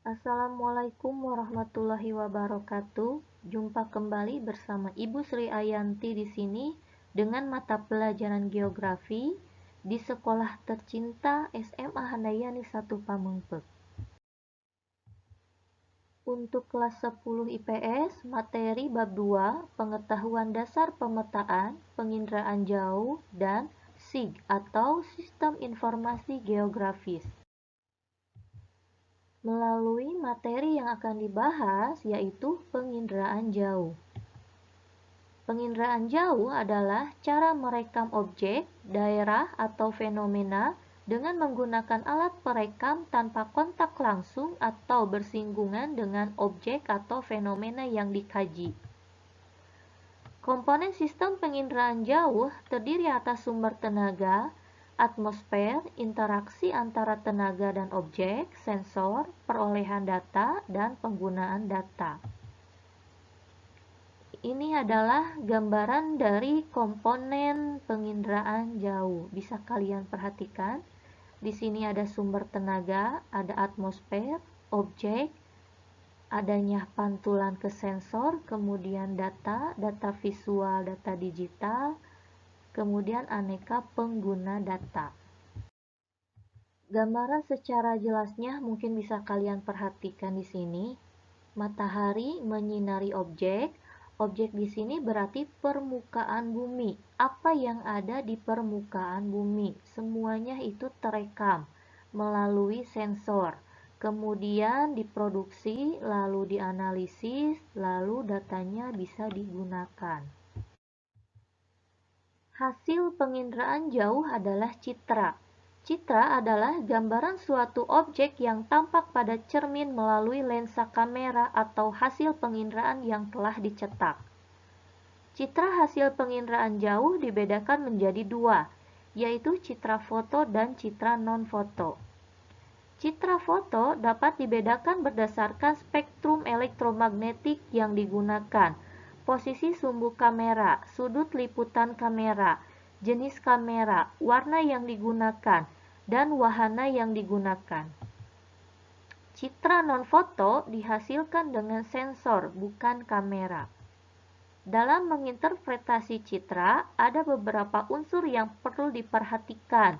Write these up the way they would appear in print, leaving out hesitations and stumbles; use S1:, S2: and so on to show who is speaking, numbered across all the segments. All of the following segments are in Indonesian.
S1: Assalamualaikum warahmatullahi wabarakatuh. Jumpa kembali bersama Ibu Sri Ayanti di sini dengan mata pelajaran geografi di Sekolah Tercinta SMA Handayani 1 Pamengpeuk. Untuk kelas 10 IPS, materi bab 2, pengetahuan dasar pemetaan, penginderaan jauh, dan SIG atau Sistem Informasi Geografis. Melalui materi yang akan dibahas yaitu penginderaan jauh. Penginderaan jauh adalah cara merekam objek, daerah, atau fenomena dengan menggunakan alat perekam tanpa kontak langsung atau bersinggungan dengan objek atau fenomena yang dikaji. Komponen sistem penginderaan jauh terdiri atas sumber tenaga, atmosfer, interaksi antara tenaga dan objek, sensor, perolehan data, dan penggunaan data. Ini adalah gambaran dari komponen penginderaan jauh. Bisa kalian perhatikan. Di sini ada sumber tenaga, ada atmosfer, objek, adanya pantulan ke sensor, kemudian data, data visual, data digital, kemudian aneka pengguna data. Gambaran secara jelasnya mungkin bisa kalian perhatikan di sini. Matahari menyinari objek. Objek di sini berarti permukaan bumi. Apa yang ada di permukaan bumi? Semuanya itu terekam melalui sensor. Kemudian diproduksi, lalu dianalisis, lalu datanya bisa digunakan. Hasil penginderaan jauh adalah citra. Citra adalah gambaran suatu objek yang tampak pada cermin melalui lensa kamera atau hasil penginderaan yang telah dicetak. Citra hasil penginderaan jauh dibedakan menjadi dua, yaitu citra foto dan citra non-foto. Citra foto dapat dibedakan berdasarkan spektrum elektromagnetik yang digunakan, posisi sumbu kamera, sudut liputan kamera, jenis kamera, warna yang digunakan, dan wahana yang digunakan. Citra non-foto dihasilkan dengan sensor, bukan kamera. Dalam menginterpretasi citra, ada beberapa unsur yang perlu diperhatikan,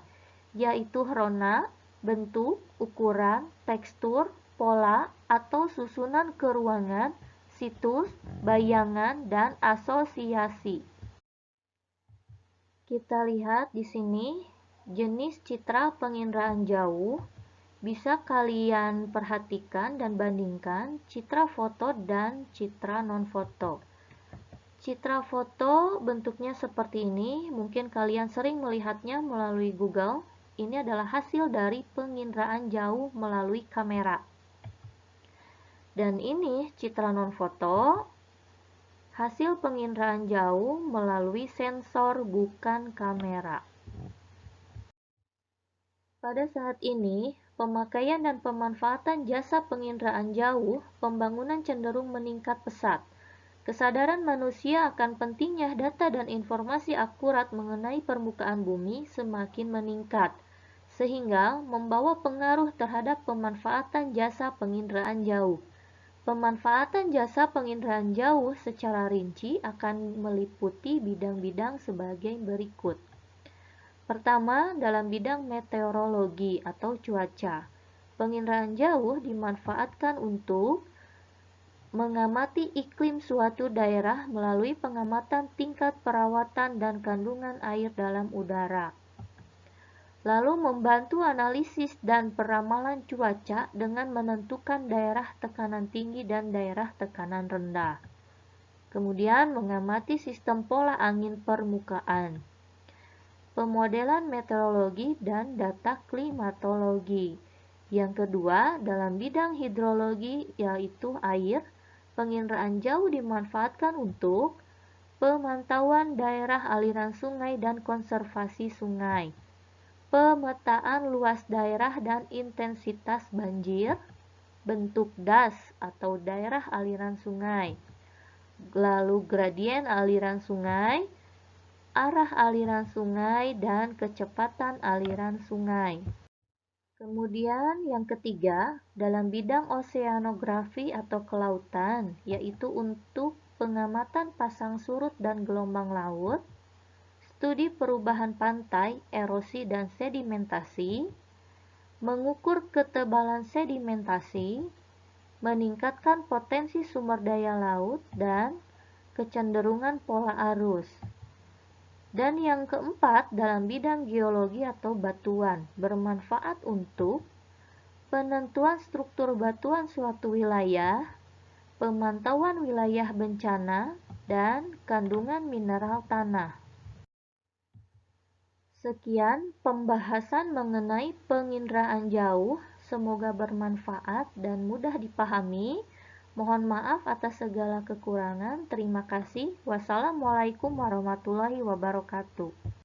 S1: yaitu rona, bentuk, ukuran, tekstur, pola, atau susunan keruangan, situs, bayangan, dan asosiasi. Kita lihat di sini jenis citra penginderaan jauh. Bisa kalian perhatikan dan bandingkan citra foto dan citra non-foto. Citra foto bentuknya seperti ini, mungkin kalian sering melihatnya melalui Google. Ini adalah hasil dari penginderaan jauh melalui kamera. Dan ini citra non-foto, hasil penginderaan jauh melalui sensor bukan kamera. Pada saat ini, pemakaian dan pemanfaatan jasa penginderaan jauh, pembangunan cenderung meningkat pesat. Kesadaran manusia akan pentingnya data dan informasi akurat mengenai permukaan bumi semakin meningkat, sehingga membawa pengaruh terhadap pemanfaatan jasa penginderaan jauh. Pemanfaatan jasa penginderaan jauh secara rinci akan meliputi bidang-bidang sebagai berikut. Pertama, dalam bidang meteorologi atau cuaca. Penginderaan jauh dimanfaatkan untuk mengamati iklim suatu daerah melalui pengamatan tingkat perawatan dan kandungan air dalam udara. Lalu membantu analisis dan peramalan cuaca dengan menentukan daerah tekanan tinggi dan daerah tekanan rendah. Kemudian mengamati sistem pola angin permukaan. Pemodelan meteorologi dan data klimatologi. Yang kedua, dalam bidang hidrologi yaitu air, penginderaan jauh dimanfaatkan untuk pemantauan daerah aliran sungai dan konservasi sungai, pemetaan luas daerah dan intensitas banjir, bentuk das atau daerah aliran sungai, lalu gradien aliran sungai, arah aliran sungai, dan kecepatan aliran sungai. Kemudian yang ketiga, dalam bidang oseanografi atau kelautan, yaitu untuk pengamatan pasang surut dan gelombang laut, studi perubahan pantai, erosi dan sedimentasi, mengukur ketebalan sedimentasi, meningkatkan potensi sumber daya laut, dan kecenderungan pola arus. Dan yang keempat, dalam bidang geologi atau batuan, bermanfaat untuk penentuan struktur batuan suatu wilayah, pemantauan wilayah bencana, dan kandungan mineral tanah. Sekian pembahasan mengenai penginderaan jauh. Semoga bermanfaat dan mudah dipahami. Mohon maaf atas segala kekurangan. Terima kasih. Wassalamualaikum warahmatullahi wabarakatuh.